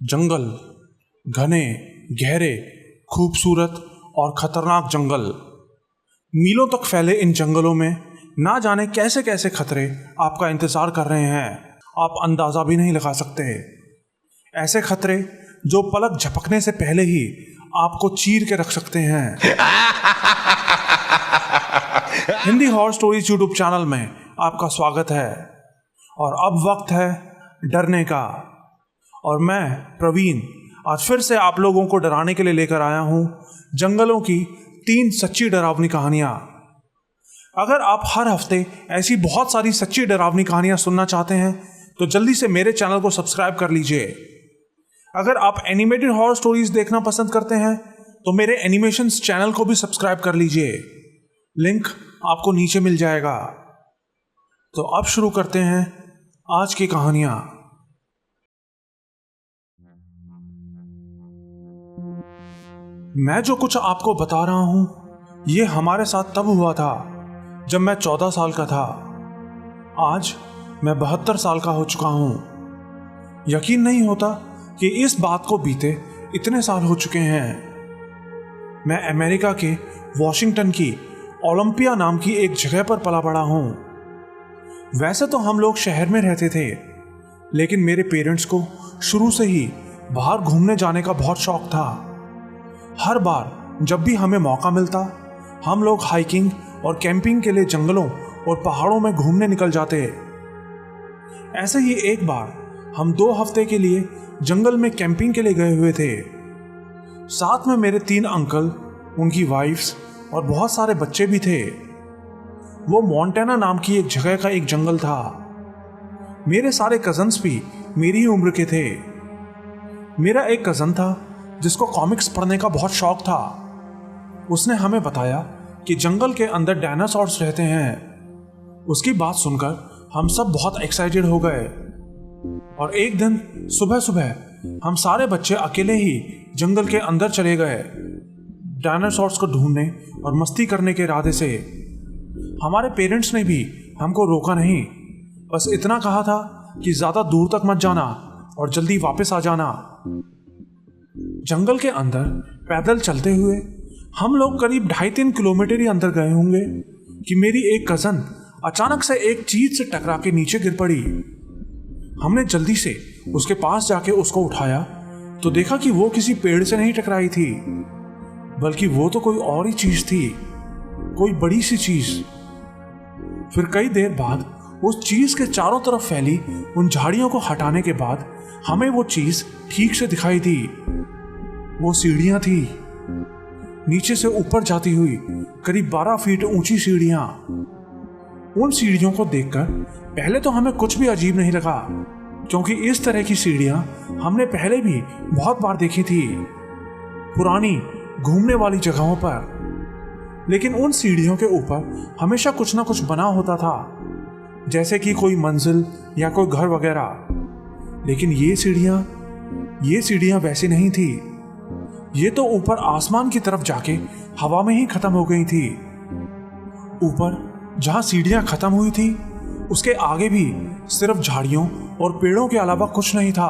जंगल, घने, गहरे, खूबसूरत और खतरनाक जंगल। मीलों तक फैले इन जंगलों में ना जाने कैसे कैसे खतरे आपका इंतजार कर रहे हैं, आप अंदाजा भी नहीं लगा सकते। ऐसे खतरे जो पलक झपकने से पहले ही आपको चीर के रख सकते हैं। Hindi horror stories YouTube channel में आपका स्वागत है और अब वक्त है डरने का। और मैं प्रवीण आज फिर से आप लोगों को डराने के लिए लेकर आया हूं जंगलों की 3 सच्ची डरावनी कहानियां। अगर आप हर हफ्ते ऐसी बहुत सारी सच्ची डरावनी कहानियां सुनना चाहते हैं तो जल्दी से मेरे चैनल को सब्सक्राइब कर लीजिए। अगर आप एनिमेटेड हॉरर स्टोरीज देखना पसंद करते हैं तो मेरे एनिमेशंस चैनल को भी सब्सक्राइब कर लीजिए, लिंक आपको नीचे मिल जाएगा। तो अब शुरू करते हैं आज की कहानियां। मैं जो कुछ आपको बता रहा हूं ये हमारे साथ तब हुआ था जब मैं 14 साल का था। आज मैं 72 साल का हो चुका हूं। यकीन नहीं होता कि इस बात को बीते इतने साल हो चुके हैं। मैं अमेरिका के वॉशिंगटन की ओलंपिया नाम की एक जगह पर पला बड़ा हूं। वैसे तो हम लोग शहर में रहते थे, लेकिन मेरे पेरेंट्स को शुरू से ही बाहर घूमने जाने का बहुत शौक था। हर बार जब भी हमें मौका मिलता हम लोग हाइकिंग और कैंपिंग के लिए जंगलों और पहाड़ों में घूमने निकल जाते। ऐसे ही एक बार हम 2 हफ्ते के लिए जंगल में कैंपिंग के लिए गए हुए थे। साथ में मेरे 3 अंकल, उनकी वाइफ्स और बहुत सारे बच्चे भी थे। वो मोंटाना नाम की एक जगह का एक जंगल था। मेरे सारे कजन्स भी मेरी ही उम्र के थे। मेरा एक कजन था जिसको कॉमिक्स पढ़ने का बहुत शौक था। उसने हमें बताया कि जंगल के अंदर डायनासोर्स रहते हैं। उसकी बात सुनकर हम सब बहुत एक्साइटेड हो गए और एक दिन सुबह सुबह हम सारे बच्चे अकेले ही जंगल के अंदर चले गए डायनासोर्स को ढूंढने और मस्ती करने के इरादे से। हमारे पेरेंट्स ने भी हमको रोका नहीं, बस इतना कहा था कि ज्यादा दूर तक मत जाना और जल्दी वापस आ जाना। जंगल के अंदर पैदल चलते हुए हम लोग करीब 2.5-3 किलोमीटर ही अंदर गए होंगे कि मेरी एक कजन अचानक से एक चीज से टकरा के नीचे गिर पड़ी। हमने जल्दी से उसके पास जाके उसको उठाया तो देखा कि वो किसी पेड़ से नहीं टकराई थी, बल्कि वो तो कोई और ही चीज थी, कोई बड़ी सी चीज। फिर कई देर बाद उस चीज के चारों तरफ फैली उन झाड़ियों को हटाने के बाद हमें वो चीज ठीक से दिखाई दी। वो सीढ़ियां थी, नीचे से ऊपर जाती हुई करीब 12 फीट ऊंची सीढ़ियां। उन सीढ़ियों को देखकर पहले तो हमें कुछ भी अजीब नहीं लगा, क्योंकि इस तरह की सीढ़ियां हमने पहले भी बहुत बार देखी थी पुरानी घूमने वाली जगहों पर। लेकिन उन सीढ़ियों के ऊपर हमेशा कुछ ना कुछ बना होता था, जैसे कि कोई मंजिल या कोई घर वगैरह। लेकिन ये सीढ़ियां वैसी नहीं थी। ये तो ऊपर आसमान की तरफ जाके हवा में ही खत्म हो गई थी। ऊपर जहां सीढ़ियां खत्म हुई थी उसके आगे भी सिर्फ झाड़ियों और पेड़ों के अलावा कुछ नहीं था।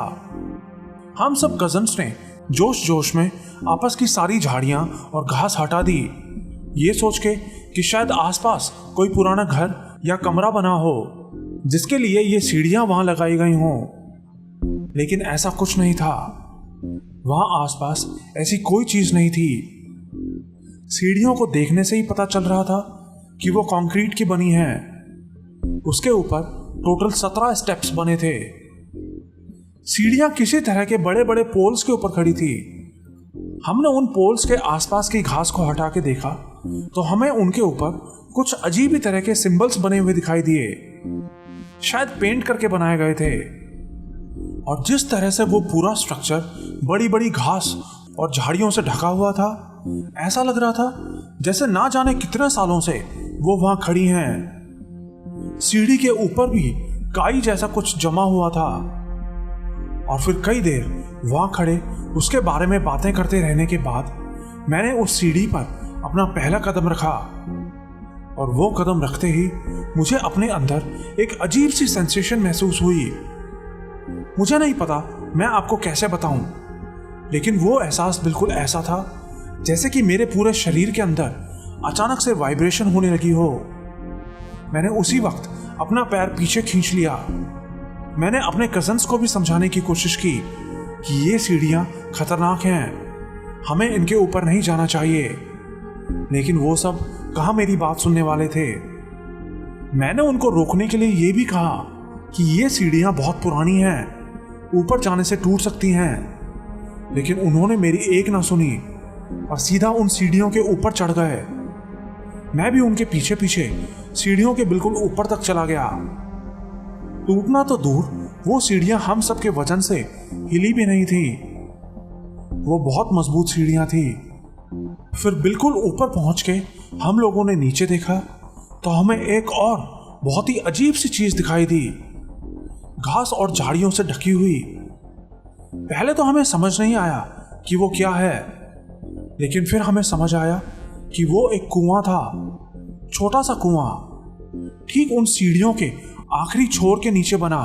हम सब कजन्स ने जोश जोश में आपस की सारी झाड़ियां और घास हटा दी, ये सोच के कि शायद आसपास कोई पुराना घर या कमरा बना हो जिसके लिए ये सीढ़ियां वहां लगाई गई हों। लेकिन ऐसा कुछ नहीं था। वहां आसपास ऐसी कोई चीज नहीं थी। सीढ़ियों को देखने से ही पता चल रहा था कि वो कंक्रीट की बनी है। उसके ऊपर टोटल 17 स्टेप्स बने थे। सीढ़ियां किसी तरह के बड़े बड़े पोल्स के ऊपर खड़ी थी। हमने उन पोल्स के आसपास की घास को हटा के देखा तो हमें उनके ऊपर कुछ अजीब ही तरह के सिंबल्स बने हुए दिखाई दिए, शायद पेंट करके बनाए गए थे। और जिस तरह से वो पूरा स्ट्रक्चर बड़ी बड़ी घास और झाड़ियों से ढका हुआ था, ऐसा लग रहा था जैसे ना जाने कितने सालों से वो वहां खड़ी हैं। सीढ़ी के ऊपर भी काई जैसा कुछ जमा हुआ था। और फिर कई देर वहां खड़े उसके बारे में बातें करते रहने के बाद मैंने उस सीढ़ी पर अपना पहला कदम रखा और वो कदम रखते ही मुझे अपने अंदर एक अजीब सी सेंसेशन महसूस हुई। मुझे नहीं पता मैं आपको कैसे बताऊं, लेकिन वो एहसास बिल्कुल ऐसा था जैसे कि मेरे पूरे शरीर के अंदर अचानक से वाइब्रेशन होने लगी हो। मैंने उसी वक्त अपना पैर पीछे खींच लिया। मैंने अपने कजन्स को भी समझाने की कोशिश की कि ये सीढ़ियां खतरनाक हैं, हमें इनके ऊपर नहीं जाना चाहिए, लेकिन वो सब कहाँ मेरी बात सुनने वाले थे। मैंने उनको रोकने के लिए ये भी कहा कि ये सीढ़ियां बहुत पुरानी हैं, ऊपर जाने से टूट सकती हैं, लेकिन उन्होंने मेरी एक ना सुनी और सीधा उन सीढ़ियों के ऊपर चढ़ गए। मैं भी उनके पीछे पीछे सीढ़ियों के बिल्कुल ऊपर तक चला गया। टूटना तो दूर, वो सीढ़ियां हम सब के वजन से हिली भी नहीं थी। वो बहुत मजबूत सीढ़ियां थी। फिर बिल्कुल ऊपर पहुंच के हम लोगों ने नीचे देखा तो हमें एक और बहुत ही अजीब सी चीज दिखाई दी, घास और झाड़ियों से ढकी हुई। पहले तो हमें समझ नहीं आया कि वो क्या है, लेकिन फिर हमें समझ आया कि वो एक कुआं था, छोटा सा कुआं, ठीक उन सीढ़ियों के आखिरी छोर के नीचे बना।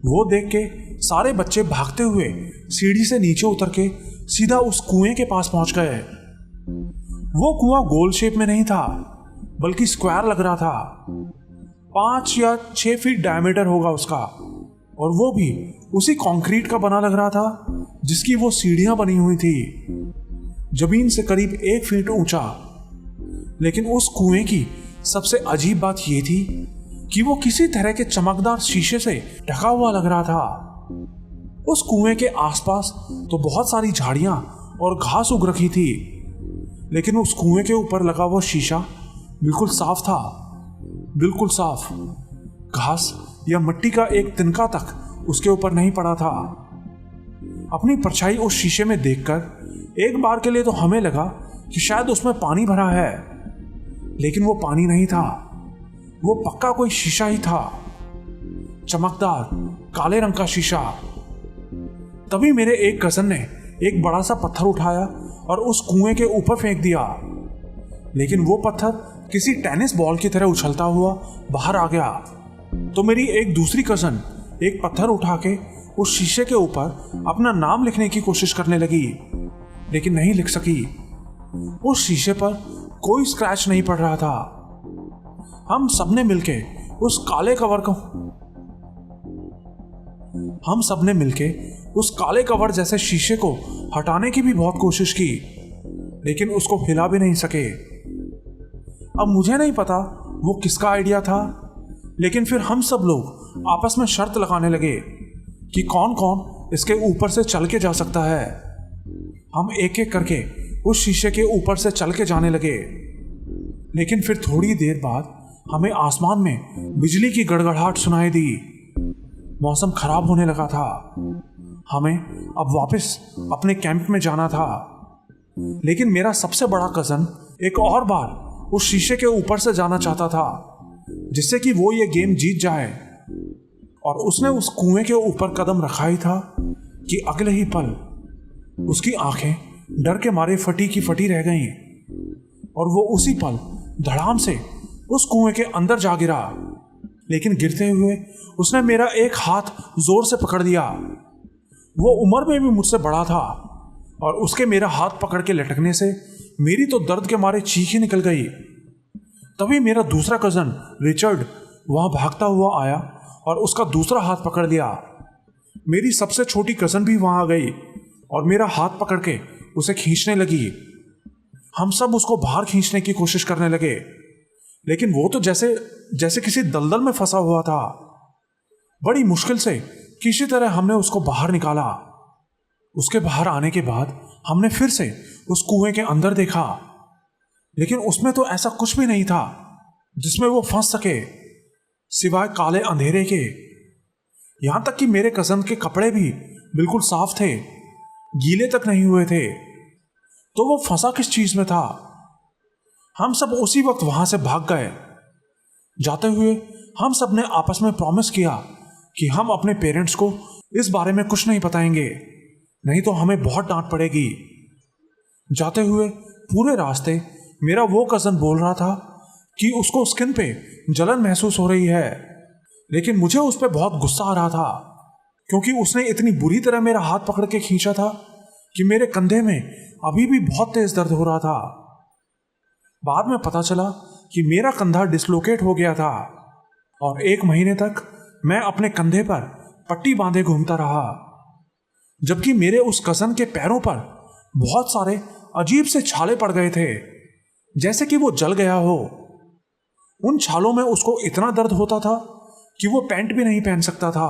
वो देख के सारे बच्चे भागते हुए सीढ़ी से नीचे उतर के सीधा उस कुएं के पास पहुंच गए। वो कुआं गोल शेप में नहीं था, बल्कि स्क्वायर लग रहा था। 5 या 6 फीट डायमीटर होगा उसका, और वो भी उसी कंक्रीट का बना लग रहा था जिसकी वो सीढ़ियां बनी हुई थी, जमीन से करीब 1 फीट ऊंचा। लेकिन उस कुएं की सबसे अजीब बात यह थी कि वो किसी तरह के चमकदार शीशे से ढका हुआ लग रहा था। उस कुएं के आसपास तो बहुत सारी झाड़ियां और घास उग रखी थी, लेकिन उस कुएं के ऊपर लगा वो शीशा बिल्कुल साफ था, बिल्कुल साफ। घास या मिट्टी का एक तिनका तक उसके ऊपर नहीं पड़ा था। अपनी परछाई उस शीशे में देखकर एक बार के लिए तो हमें लगा कि शायद उसमें पानी भरा है, लेकिन वो पानी नहीं था, वो पक्का कोई शीशा ही था, चमकदार काले रंग का शीशा। तभी मेरे एक कजन ने एक बड़ा सा पत्थर उठाया और उस कुएं के ऊपर फेंक दिया, लेकिन वो पत्थर किसी टेनिस बॉल की तरह उछलता हुआ बाहर आ गया। तो मेरी एक दूसरी कजन एक पत्थर उठा के उस शीशे के ऊपर अपना नाम लिखने की कोशिश करने लगी, लेकिन नहीं लिख सकी। उस शीशे पर कोई स्क्रैच नहीं पड़ रहा था। हम सबने मिलके उस काले कवर जैसे शीशे को हटाने की भी बहुत कोशिश की, लेकिन उसको हिला भी नहीं सके। अब मुझे नहीं पता वो किसका आइडिया था, लेकिन फिर हम सब लोग आपस में शर्त लगाने लगे कि कौन कौन इसके ऊपर से चल के जा सकता है। हम एक एक करके उस शीशे के ऊपर से चल के जाने लगे, लेकिन फिर थोड़ी देर बाद हमें आसमान में बिजली की गड़गड़ाहट सुनाई दी। मौसम खराब होने लगा था। हमें अब वापस अपने कैंप में जाना था, लेकिन मेरा सबसे बड़ा कजन एक और बार उस शीशे के ऊपर से जाना चाहता था, जिससे कि वो ये गेम जीत जाए। और उसने उस कुएं के ऊपर कदम रखा ही था कि अगले ही पल उसकी आंखें डर के मारे फटी की फटी रह गईं, और वो उसी पल धड़ाम से उस कुएं के अंदर जा गिरा। लेकिन गिरते हुए उसने मेरा एक हाथ जोर से पकड़ लिया। वो उम्र में भी मुझसे बड़ा था, और उसके मेरा हाथ पकड़ के लटकने से मेरी तो दर्द के मारे चीख ही निकल गई। तभी मेरा दूसरा कजन रिचर्ड वहां भागता हुआ आया और उसका दूसरा हाथ पकड़ लिया। मेरी सबसे छोटी कजन भी वहां आ गई और मेरा हाथ पकड़ के उसे खींचने लगी। हम सब उसको बाहर खींचने की कोशिश करने लगे, लेकिन वो तो जैसे किसी दलदल में फंसा हुआ था। बड़ी मुश्किल से किसी तरह हमने उसको बाहर निकाला। उसके बाहर आने के बाद हमने फिर से उस कुएं के अंदर देखा, लेकिन उसमें तो ऐसा कुछ भी नहीं था जिसमें वो फंस सके, सिवाय काले अंधेरे के। यहां तक कि मेरे कजन के कपड़े भी बिल्कुल साफ थे, गीले तक नहीं हुए थे। तो वो फंसा किस चीज में था? हम सब उसी वक्त वहां से भाग गए। जाते हुए हम सब ने आपस में प्रॉमिस किया कि हम अपने पेरेंट्स को इस बारे में कुछ नहीं बताएंगे, नहीं तो हमें बहुत डांट पड़ेगी। जाते हुए पूरे रास्ते मेरा वो कजन बोल रहा था कि उसको स्किन पे जलन महसूस हो रही है, लेकिन मुझे उस पर बहुत गुस्सा आ रहा था क्योंकि उसने इतनी बुरी तरह मेरा हाथ पकड़ के खींचा था कि मेरे कंधे में अभी भी बहुत तेज दर्द हो रहा था। बाद में पता चला कि मेरा कंधा डिसलोकेट हो गया था और 1 महीने तक मैं अपने कंधे पर पट्टी बांधे घूमता रहा, जबकि मेरे उस कज़न के पैरों पर बहुत सारे अजीब से छाले पड़ गए थे, जैसे कि वो जल गया हो। उन छालों में उसको इतना दर्द होता था कि वो पैंट भी नहीं पहन सकता था।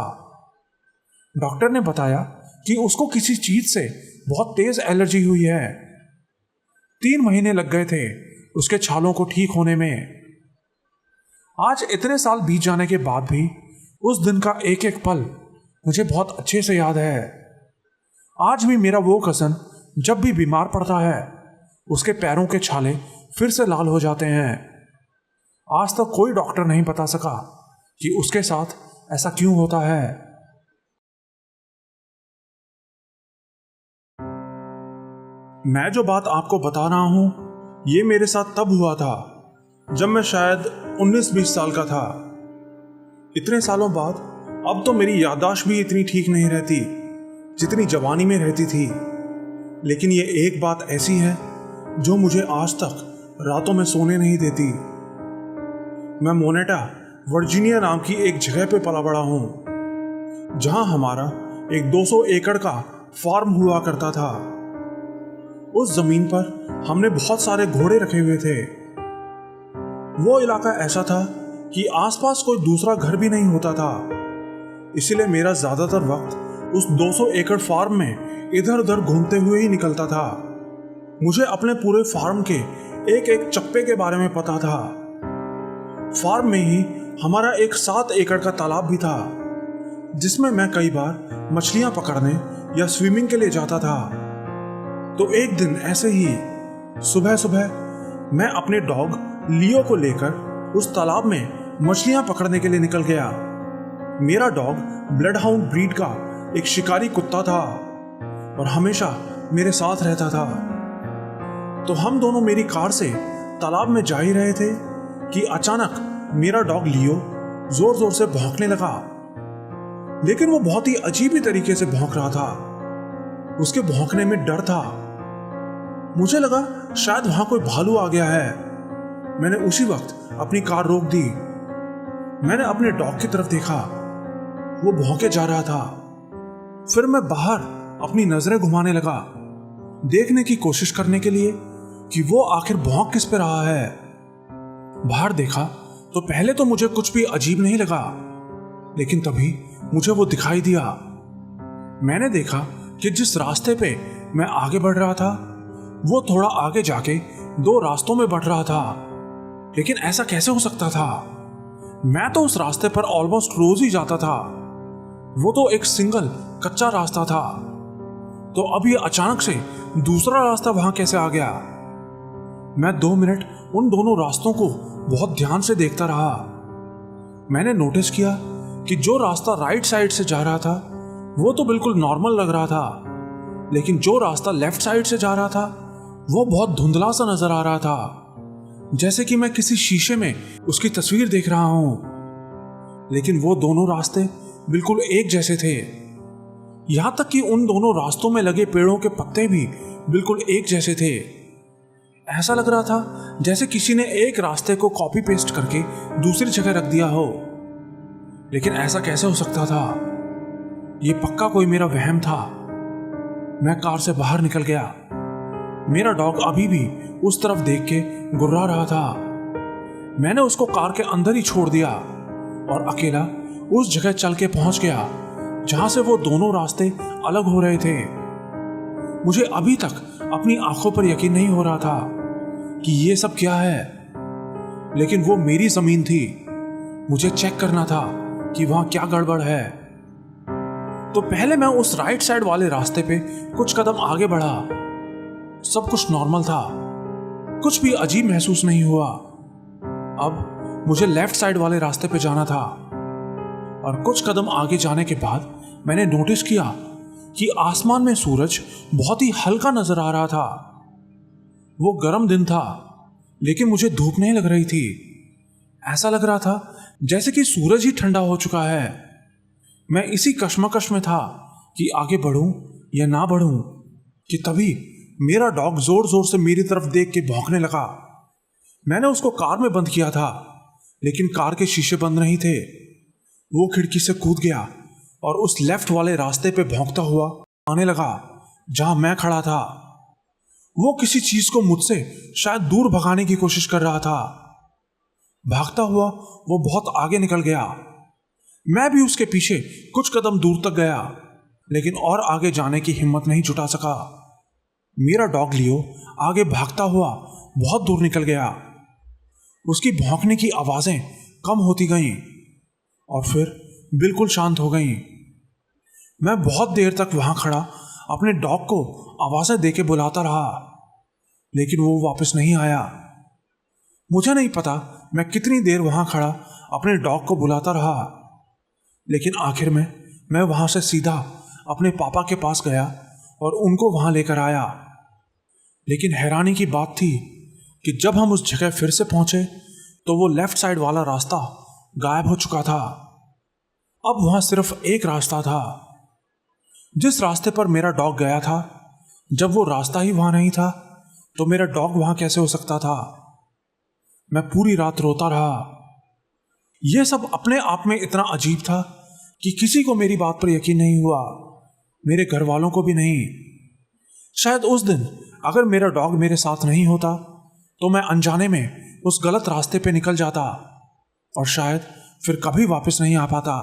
डॉक्टर ने बताया कि उसको किसी चीज से बहुत तेज एलर्जी हुई है। 3 महीने लग गए थे उसके छालों को ठीक होने में। आज इतने साल बीत जाने के बाद भी उस दिन का एक एक पल मुझे बहुत अच्छे से याद है। आज भी मेरा वो कज़न जब भी बीमार पड़ता है, उसके पैरों के छाले फिर से लाल हो जाते हैं। आज तक कोई डॉक्टर नहीं बता सका कि उसके साथ ऐसा क्यों होता है। मैं जो बात आपको बता रहा हूं, ये मेरे साथ तब हुआ था जब मैं शायद 19-20 साल का था। इतने सालों बाद अब तो मेरी याददाश्त भी इतनी ठीक नहीं रहती जितनी जवानी में रहती थी। लेकिन ये एक बात ऐसी है जो मुझे आज तक रातों में सोने नहीं देती। मैं मोनेटा, वर्जीनिया नाम की एक जगह पे पला बड़ा हूँ, जहाँ हमारा एक 200 एकड़ का फार्म हुआ करता था। उस जमीन पर हमने बहुत सारे घोड़े रखे हुए थे। वो इलाका ऐसा था कि आसपास कोई दूसरा घर भी नहीं होता था, इसीलिए मेरा ज्यादातर वक्त उस 200 एकड़ फार्म में इधर उधर घूमते हुए ही निकलता था। मुझे अपने पूरे फार्म के एक एक चप्पे के बारे में पता था। फार्म में ही हमारा एक 7 एकड़ का तालाब भी था, जिसमें मैं कई बार मछलियां पकड़ने या स्विमिंग के लिए जाता था। तो एक दिन ऐसे ही सुबह सुबह मैं अपने डॉग लियो को लेकर उस तालाब में मछलियां पकड़ने के लिए निकल गया। मेरा डॉग ब्लड हाउंड ब्रीड का एक शिकारी कुत्ता था और हमेशा मेरे साथ रहता था। तो हम दोनों मेरी कार से तालाब में जा ही रहे थे कि अचानक मेरा डॉग लियो जोर जोर से भौंकने लगा। लेकिन वो बहुत ही अजीब ही तरीके से भौंक रहा था। उसके भौंकने में डर था। मुझे लगा शायद वहां कोई भालू आ गया है। मैंने उसी वक्त अपनी कार रोक दी। मैंने अपने डॉग की तरफ देखा, वो भौंके जा रहा था। फिर मैं बाहर अपनी नजरें घुमाने लगा, देखने की कोशिश करने के लिए कि वो आखिर भौंक किस पे रहा है। बाहर देखा तो पहले तो मुझे कुछ भी अजीब नहीं लगा, लेकिन तभी मुझे वो दिखाई दिया। मैंने देखा कि जिस रास्ते पे मैं आगे बढ़ रहा था, वो थोड़ा आगे जाके 2 रास्तों में बढ़ रहा था। लेकिन ऐसा कैसे हो सकता था? मैं तो उस रास्ते पर ऑलमोस्ट रोज ही जाता था। वो तो एक सिंगल कच्चा रास्ता था। तो अब ये अचानक से दूसरा रास्ता वहां कैसे आ गया? मैं 2 मिनट उन दोनों रास्तों को बहुत ध्यान से देखता रहा। मैंने नोटिस किया कि जो रास्ता राइट साइड से जा रहा था वो तो बिल्कुल नॉर्मल लग रहा था, लेकिन जो रास्ता लेफ्ट साइड से जा रहा था वो बहुत धुंधला सा नजर आ रहा था, जैसे कि मैं किसी शीशे में उसकी तस्वीर देख रहा हूं। लेकिन वो दोनों रास्ते बिल्कुल एक जैसे थे। यहां तक कि उन दोनों रास्तों में लगे पेड़ों के पत्ते भी बिल्कुल एक जैसे थे। ऐसा लग रहा था जैसे किसी ने एक रास्ते को कॉपी पेस्ट करके दूसरी जगह रख दिया हो। लेकिन ऐसा कैसे हो सकता था? ये पक्का कोई मेरा वहम था। मैं कार से बाहर निकल गया। मेरा डॉग अभी भी उस तरफ देख के गुर्रा रहा था। मैंने उसको कार के अंदर ही छोड़ दिया और अकेला उस जगह चल के पहुंच गया जहां से वो दोनों रास्ते अलग हो रहे थे। मुझे अभी तक अपनी आंखों पर यकीन नहीं हो रहा था कि ये सब क्या है, लेकिन वो मेरी जमीन थी। मुझे चेक करना था कि वहां क्या गड़बड़ है। तो पहले मैं उस राइट साइड वाले रास्ते पे कुछ कदम आगे बढ़ा। सब कुछ नॉर्मल था, कुछ भी अजीब महसूस नहीं हुआ। अब मुझे लेफ्ट साइड वाले रास्ते पे जाना था और कुछ कदम आगे जाने के बाद मैंने नोटिस किया कि आसमान में सूरज बहुत ही हल्का नजर आ रहा था। वो गर्म दिन था, लेकिन मुझे धूप नहीं लग रही थी। ऐसा लग रहा था जैसे कि सूरज ही ठंडा हो चुका है। मैं इसी कश्मकश में था कि आगे बढ़ूं या ना बढ़ूं कि तभी मेरा डॉग जोर जोर से मेरी तरफ देख के भौंकने लगा। मैंने उसको कार में बंद किया था, लेकिन कार के शीशे बंद नहीं थे। वो खिड़की से कूद गया और उस लेफ्ट वाले रास्ते पे भौंकता हुआ आने लगा जहां मैं खड़ा था। वो किसी चीज को मुझसे शायद दूर भगाने की कोशिश कर रहा था। भागता हुआ वो बहुत आगे निकल गया। मैं भी उसके पीछे कुछ कदम दूर तक गया, लेकिन और आगे जाने की हिम्मत नहीं जुटा सका। मेरा डॉग लियो आगे भागता हुआ बहुत दूर निकल गया। उसकी भौंकने की आवाजें कम होती गईं और फिर बिल्कुल शांत हो गईं। मैं बहुत देर तक वहां खड़ा अपने डॉग को आवाजें देके बुलाता रहा, लेकिन वो वापस नहीं आया। मुझे नहीं पता मैं कितनी देर वहां खड़ा अपने डॉग को बुलाता रहा, लेकिन आखिर में मैं वहां से सीधा अपने पापा के पास गया और उनको वहां लेकर आया। लेकिन हैरानी की बात थी कि जब हम उस जगह फिर से पहुंचे तो वो लेफ्ट साइड वाला रास्ता गायब हो चुका था। अब वहां सिर्फ एक रास्ता था। जिस रास्ते पर मेरा डॉग गया था, जब वो रास्ता ही वहां नहीं था तो मेरा डॉग वहां कैसे हो सकता था? मैं पूरी रात रोता रहा। यह सब अपने आप में इतना अजीब था कि किसी को मेरी बात पर यकीन नहीं हुआ, मेरे घर वालों को भी नहीं। शायद उस दिन अगर मेरा डॉग मेरे साथ नहीं होता तो मैं अनजाने में उस गलत रास्ते पे निकल जाता और शायद फिर कभी वापस नहीं आ पाता।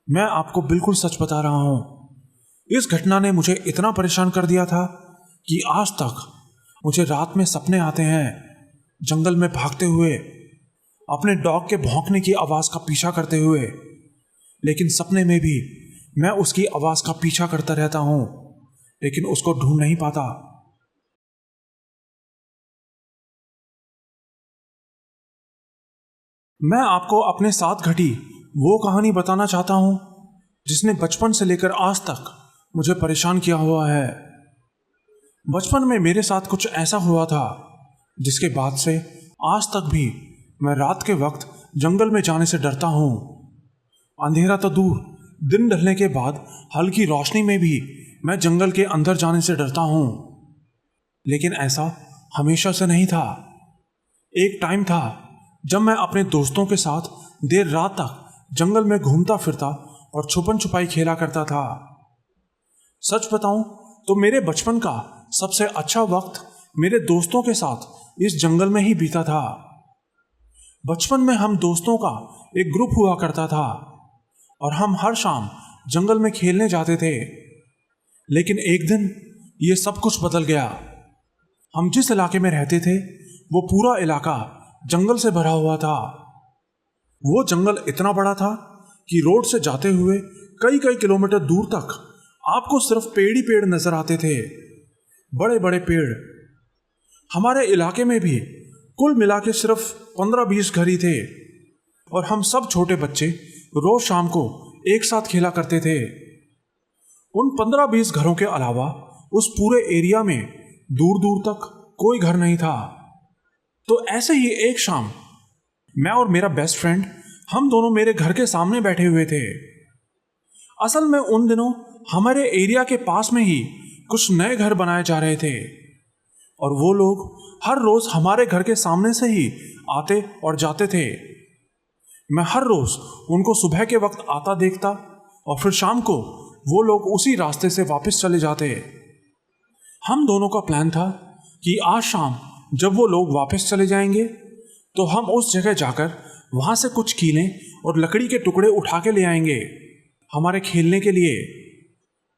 मैं आपको बिल्कुल सच बता रहा हूं, इस घटना ने मुझे इतना परेशान कर दिया था कि आज तक मुझे रात में सपने आते हैं, जंगल में भागते हुए, अपने डॉग के भौंकने की आवाज का पीछा करते हुए। लेकिन सपने में भी मैं उसकी आवाज का पीछा करता रहता हूं, लेकिन उसको ढूंढ नहीं पाता। मैं आपको अपने साथ घटी वो कहानी बताना चाहता हूं जिसने बचपन से लेकर आज तक मुझे परेशान किया हुआ है। बचपन में मेरे साथ कुछ ऐसा हुआ था जिसके बाद से आज तक भी मैं रात के वक्त जंगल में जाने से डरता हूं। अंधेरा तो दूर, दिन ढलने के बाद हल्की रोशनी में भी मैं जंगल के अंदर जाने से डरता हूं। लेकिन ऐसा हमेशा से नहीं था। एक टाइम था जब मैं अपने दोस्तों के साथ देर रात तक जंगल में घूमता फिरता और छुपन छुपाई खेला करता था। सच बताऊं तो मेरे बचपन का सबसे अच्छा वक्त मेरे दोस्तों के साथ इस जंगल में ही बीता था। बचपन में हम दोस्तों का एक ग्रुप हुआ करता था और हम हर शाम जंगल में खेलने जाते थे। लेकिन एक दिन ये सब कुछ बदल गया। हम जिस इलाके में रहते थे वो पूरा इलाका जंगल से भरा हुआ था। वो जंगल इतना बड़ा था कि रोड से जाते हुए कई कई किलोमीटर दूर तक आपको सिर्फ पेड़ ही पेड़ नजर आते थे, बड़े बड़े पेड़। हमारे इलाके में भी कुल मिला के सिर्फ 15-20 घर ही थे और हम सब छोटे बच्चे रोज शाम को एक साथ खेला करते थे। उन 15-20 घरों के अलावा उस पूरे एरिया में दूर दूर तक कोई घर नहीं था। तो ऐसे ही एक शाम मैं और मेरा बेस्ट फ्रेंड, हम दोनों मेरे घर के सामने बैठे हुए थे। असल में उन दिनों हमारे एरिया के पास में ही कुछ नए घर बनाए जा रहे थे और वो लोग हर रोज हमारे घर के सामने से ही आते और जाते थे। मैं हर रोज उनको सुबह के वक्त आता देखता और फिर शाम को वो लोग उसी रास्ते से वापस चले जाते। हम दोनों का प्लान था कि आज शाम जब वो लोग वापस चले जाएंगे तो हम उस जगह जाकर वहां से कुछ कीलें और लकड़ी के टुकड़े उठा के ले आएंगे हमारे खेलने के लिए।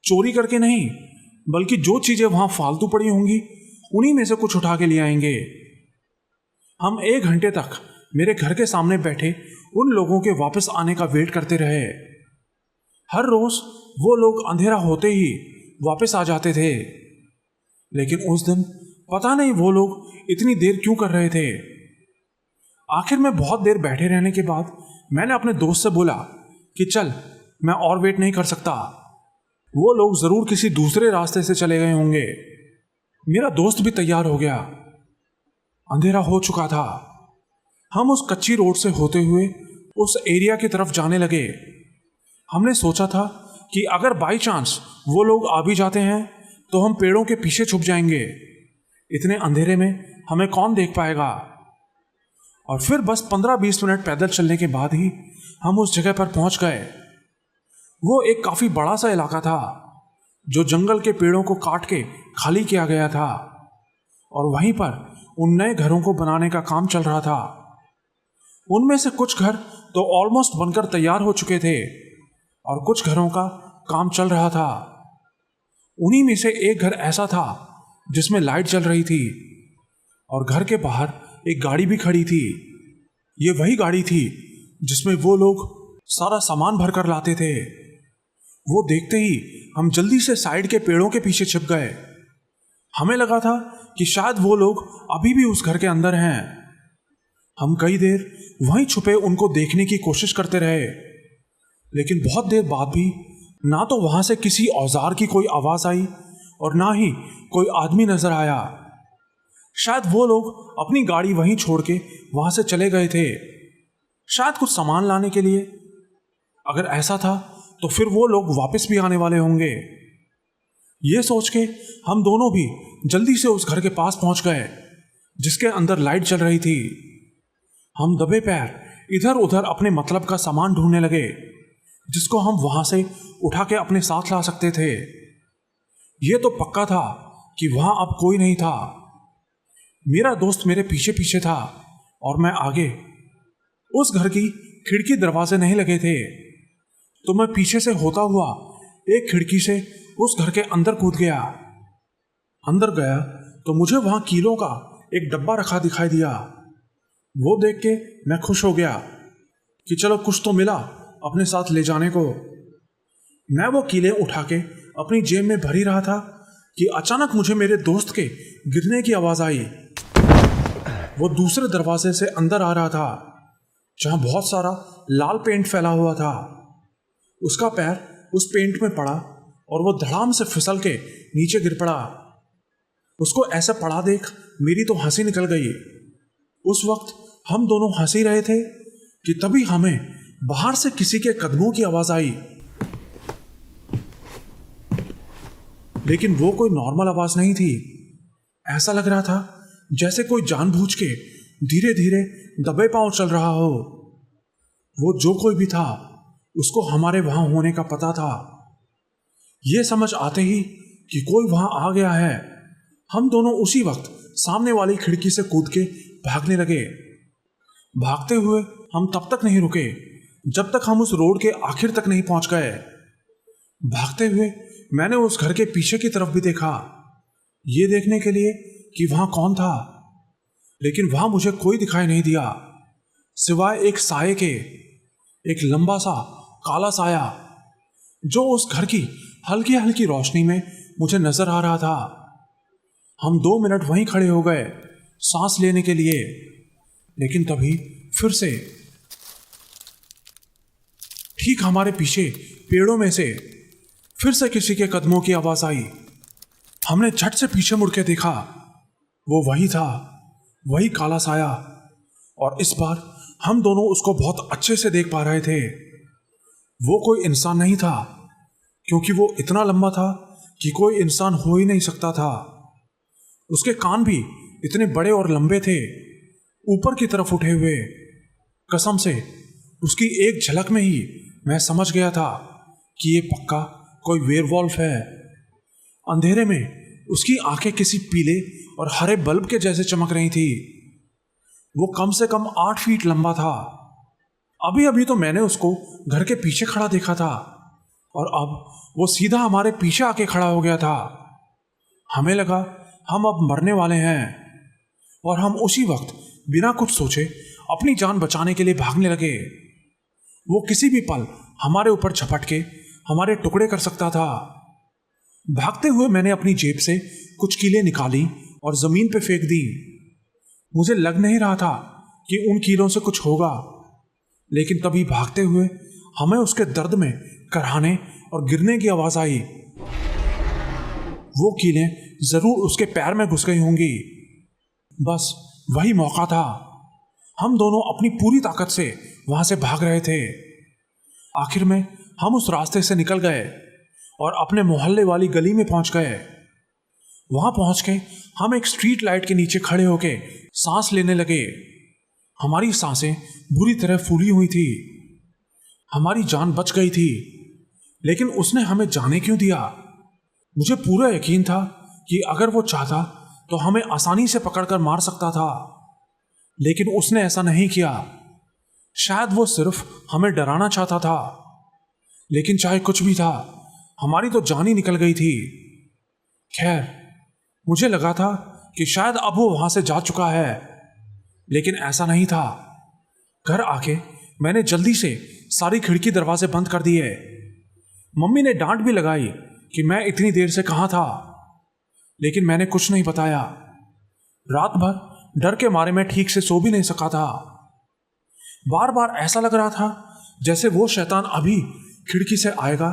चोरी करके नहीं, बल्कि जो चीजें वहां फालतू पड़ी होंगी उन्हीं में से कुछ उठा के ले आएंगे। हम 1 घंटे तक मेरे घर के सामने बैठे उन लोगों के वापस आने का वेट करते रहे। हर रोज वो लोग अंधेरा होते ही वापस आ जाते थे, लेकिन उस दिन पता नहीं वो लोग इतनी देर क्यों कर रहे थे। आखिर में बहुत देर बैठे रहने के बाद मैंने अपने दोस्त से बोला कि चल, मैं और वेट नहीं कर सकता, वो लोग जरूर किसी दूसरे रास्ते से चले गए होंगे। मेरा दोस्त भी तैयार हो गया। अंधेरा हो चुका था। हम उस कच्ची रोड से होते हुए उस एरिया की तरफ जाने लगे। हमने सोचा था कि अगर बाई चांस वो लोग आ भी जाते हैं तो हम पेड़ों के पीछे छुप जाएंगे। इतने अंधेरे में हमें कौन देख पाएगा। और फिर बस 15-20 मिनट पैदल चलने के बाद ही हम उस जगह पर पहुंच गए। वो एक काफी बड़ा सा इलाका था जो जंगल के पेड़ों को काट के खाली किया गया था, और वहीं पर उन नए घरों को बनाने का काम चल रहा था। उनमें से कुछ घर तो ऑलमोस्ट बनकर तैयार हो चुके थे और कुछ घरों का काम चल रहा था। उन्हीं में से एक घर ऐसा था जिसमें लाइट जल रही थी और घर के बाहर एक गाड़ी भी खड़ी थी। ये वही गाड़ी थी जिसमें वो लोग सारा सामान भर कर लाते थे। वो देखते ही हम जल्दी से साइड के पेड़ों के पीछे छिप गए। हमें लगा था कि शायद वो लोग अभी भी उस घर के अंदर हैं। हम कई देर वहीं छुपे उनको देखने की कोशिश करते रहे, लेकिन बहुत देर बाद भी ना तो वहां से किसी औजार की कोई आवाज आई और ना ही कोई आदमी नजर आया। शायद वो लोग अपनी गाड़ी वहीं छोड़ के वहां से चले गए थे, शायद कुछ सामान लाने के लिए। अगर ऐसा था तो फिर वो लोग वापस भी आने वाले होंगे। ये सोच के हम दोनों भी जल्दी से उस घर के पास पहुंच गए जिसके अंदर लाइट जल रही थी। हम दबे पैर इधर उधर अपने मतलब का सामान ढूंढने लगे जिसको हम वहां से उठा के अपने साथ ला सकते थे। यह तो पक्का था कि वहां अब कोई नहीं था। मेरा दोस्त मेरे पीछे पीछे था और मैं आगे। उस घर की खिड़की दरवाजे नहीं लगे थे, तो मैं पीछे से होता हुआ एक खिड़की से उस घर के अंदर कूद गया। अंदर गया तो मुझे वहां कीलों का एक डब्बा रखा दिखाई दिया। वो देख के मैं खुश हो गया कि चलो कुछ तो मिला अपने साथ ले जाने को। मैं वो कीले उठा के अपनी जेब में भरी रहा था कि अचानक मुझे मेरे दोस्त के गिरने की आवाज आई। वो दूसरे दरवाजे से अंदर आ रहा था जहां बहुत सारा लाल पेंट फैला हुआ था। उसका पैर उस पेंट में पड़ा और वो धड़ाम से फिसल के नीचे गिर पड़ा। उसको ऐसा पड़ा देख मेरी तो हंसी निकल गई। उस वक्त हम दोनों हंस ही रहे थे कि तभी हमें बाहर से किसी के कदमों की आवाज आई, लेकिन वो कोई नॉर्मल आवाज नहीं थी। ऐसा लग रहा था जैसे कोई जानबूझ के धीरे धीरे दबे पांव चल रहा हो। वो जो कोई भी था उसको हमारे वहां होने का पता था। ये समझ आते ही कि कोई वहां आ गया है, हम दोनों उसी वक्त सामने वाली खिड़की से कूद के भागने लगे। भागते हुए हम तब तक नहीं रुके जब तक हम उस रोड के आखिर तक नहीं पहुंच गए। भागते हुए मैंने उस घर के पीछे की तरफ भी देखा, ये देखने के लिए कि वहां कौन था, लेकिन वहां मुझे कोई दिखाई नहीं दिया सिवाय एक साये के। एक लंबा सा काला साया जो उस घर की हल्की हल्की रोशनी में मुझे नजर आ रहा था। हम 2 मिनट वहीं खड़े हो गए सांस लेने के लिए, लेकिन तभी फिर से ठीक हमारे पीछे पेड़ों में से फिर से किसी के कदमों की आवाज आई। हमने झट से पीछे मुड़ के देखा, वो वही था, वही काला साया। और इस बार हम दोनों उसको बहुत अच्छे से देख पा रहे थे। वो कोई इंसान नहीं था, क्योंकि वो इतना लंबा था कि कोई इंसान हो ही नहीं सकता था। उसके कान भी इतने बड़े और लंबे थे, ऊपर की तरफ उठे हुए। कसम से उसकी एक झलक में ही मैं समझ गया था कि ये पक्का कोई वेयरवॉल्फ है। अंधेरे में उसकी आंखें किसी पीले और हरे बल्ब के जैसे चमक रही थी। वो कम से कम 8 फीट लंबा था। अभी अभी तो मैंने उसको घर के पीछे खड़ा देखा था और अब वो सीधा हमारे पीछे आके खड़ा हो गया था। हमें लगा हम अब मरने वाले हैं और हम उसी वक्त बिना कुछ सोचे अपनी जान बचाने के लिए भागने लगे। वो किसी भी पल हमारे ऊपर झपट के हमारे टुकड़े कर सकता था। भागते हुए मैंने अपनी जेब से कुछ कीलें निकाली और जमीन पे फेंक दी। मुझे लग नहीं रहा था कि उन कीलों से कुछ होगा, लेकिन तभी भागते हुए हमें उसके दर्द में कराहने और गिरने की आवाज आई। वो कीलें जरूर उसके पैर में घुस गई होंगी। बस वही मौका था। हम दोनों अपनी पूरी ताकत से वहां से भाग रहे थे। आखिर में हम उस रास्ते से निकल गए और अपने मोहल्ले वाली गली में पहुंच गए। वहां पहुंच के हम एक स्ट्रीट लाइट के नीचे खड़े होके सांस लेने लगे। हमारी सांसें बुरी तरह फूली हुई थी। हमारी जान बच गई थी, लेकिन उसने हमें जाने क्यों दिया? मुझे पूरा यकीन था कि अगर वो चाहता तो हमें आसानी से पकड़कर मार सकता था, लेकिन उसने ऐसा नहीं किया। शायद वो सिर्फ हमें डराना चाहता था, लेकिन चाहे कुछ भी था, हमारी तो जान ही निकल गई थी। खैर, मुझे लगा था कि शायद अब वो वहां से जा चुका है, लेकिन ऐसा नहीं था। घर आके मैंने जल्दी से सारी खिड़की दरवाजे बंद कर दिए। मम्मी ने डांट भी लगाई कि मैं इतनी देर से कहाँ था, लेकिन मैंने कुछ नहीं बताया। रात भर डर के मारे मैं ठीक से सो भी नहीं सका था। बार बार ऐसा लग रहा था जैसे वो शैतान अभी खिड़की से आएगा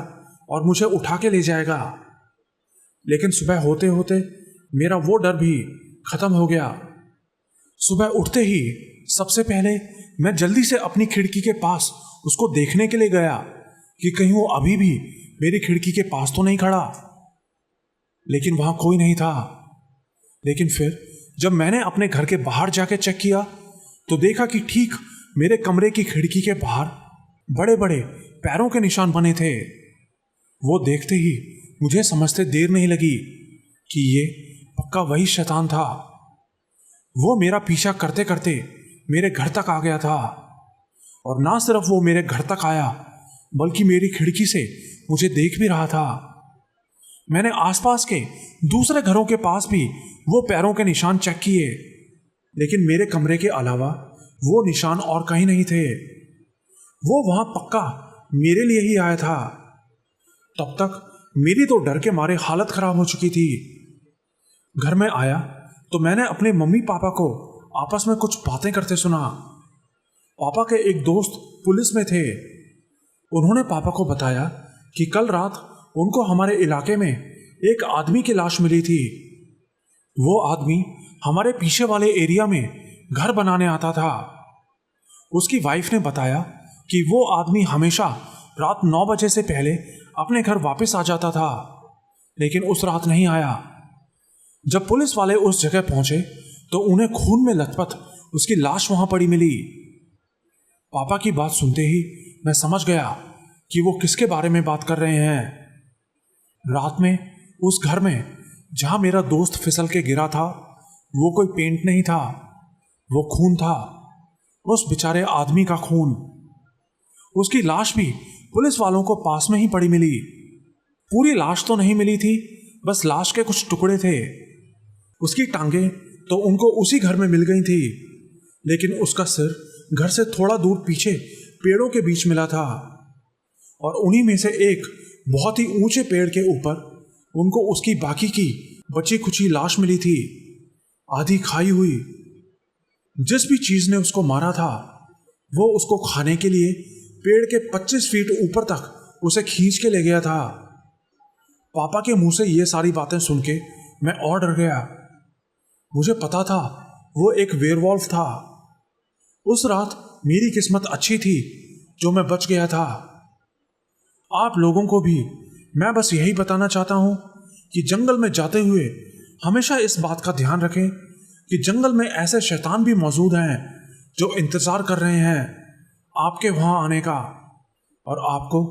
और मुझे उठा के ले जाएगा। लेकिन सुबह होते होते मेरा वो डर भी खत्म हो गया। सुबह उठते ही सबसे पहले मैं जल्दी से अपनी खिड़की के पास उसको देखने के लिए गया कि कहीं वो अभी भी मेरी खिड़की के पास तो नहीं खड़ा, लेकिन वहां कोई नहीं था। लेकिन फिर जब मैंने अपने घर के बाहर जाके चेक किया तो देखा कि ठीक मेरे कमरे की खिड़की के बाहर बड़े बड़े पैरों के निशान बने थे। वो देखते ही मुझे समझते देर नहीं लगी कि ये पक्का वही शैतान था। वो मेरा पीछा करते करते मेरे घर तक आ गया था, और ना सिर्फ वो मेरे घर तक आया बल्कि मेरी खिड़की से मुझे देख भी रहा था। मैंने आसपास के दूसरे घरों के पास भी वो पैरों के निशान चेक किए, लेकिन मेरे कमरे के अलावा वो निशान और कहीं नहीं थे। वो वहां पक्का मेरे लिए ही आया था। तब तक मेरी तो डर के मारे हालत खराब हो चुकी थी। घर में आया तो मैंने अपने मम्मी पापा को आपस में कुछ बातें करते सुना। पापा के एक दोस्त पुलिस में थे। उन्होंने पापा को बताया कि कल रात उनको हमारे इलाके में एक आदमी की लाश मिली थी। वो आदमी हमारे पीछे वाले एरिया में घर बनाने आता था। उसकी वाइफ ने बताया कि वो आदमी हमेशा रात 9 बजे से पहले अपने घर वापस आ जाता था, लेकिन उस रात नहीं आया। जब पुलिस वाले उस जगह पहुंचे तो उन्हें खून में लथपथ उसकी लाश वहां पड़ी मिली। पापा की बात सुनते ही मैं समझ गया कि वो किसके बारे में बात कर रहे हैं। रात में उस घर में जहां मेरा दोस्त फिसल के गिरा था, वो कोई पेंट नहीं था, वो खून था, उस बेचारे आदमी का खून। उसकी लाश भी पुलिस वालों को पास में ही पड़ी मिली। पूरी लाश तो नहीं मिली थी, बस लाश के कुछ टुकड़े थे। उसकी टांगे तो उनको उसी घर में मिल गई थी, लेकिन उसका सिर घर से थोड़ा दूर पीछे पेड़ों के बीच मिला था, और उन्हीं में से एक बहुत ही ऊंचे पेड़ के ऊपर उनको उसकी बाकी की बची खुची लाश मिली थी, आधी खाई हुई। जिस भी चीज ने उसको मारा था वो उसको खाने के लिए पेड़ के 25 फीट ऊपर तक उसे खींच के ले गया था। पापा के मुंह से ये सारी बातें सुन के मैं और डर गया। मुझे पता था वो एक वेयरवॉल्फ था। उस रात मेरी किस्मत अच्छी थी जो मैं बच गया था। आप लोगों को भी मैं बस यही बताना चाहता हूं कि जंगल में जाते हुए हमेशा इस बात का ध्यान रखें कि जंगल में ऐसे शैतान भी मौजूद हैं जो इंतजार कर रहे हैं आपके वहां आने का और आपको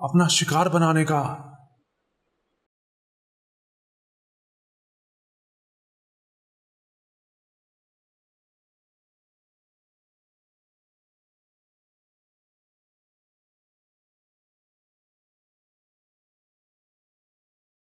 अपना शिकार बनाने का।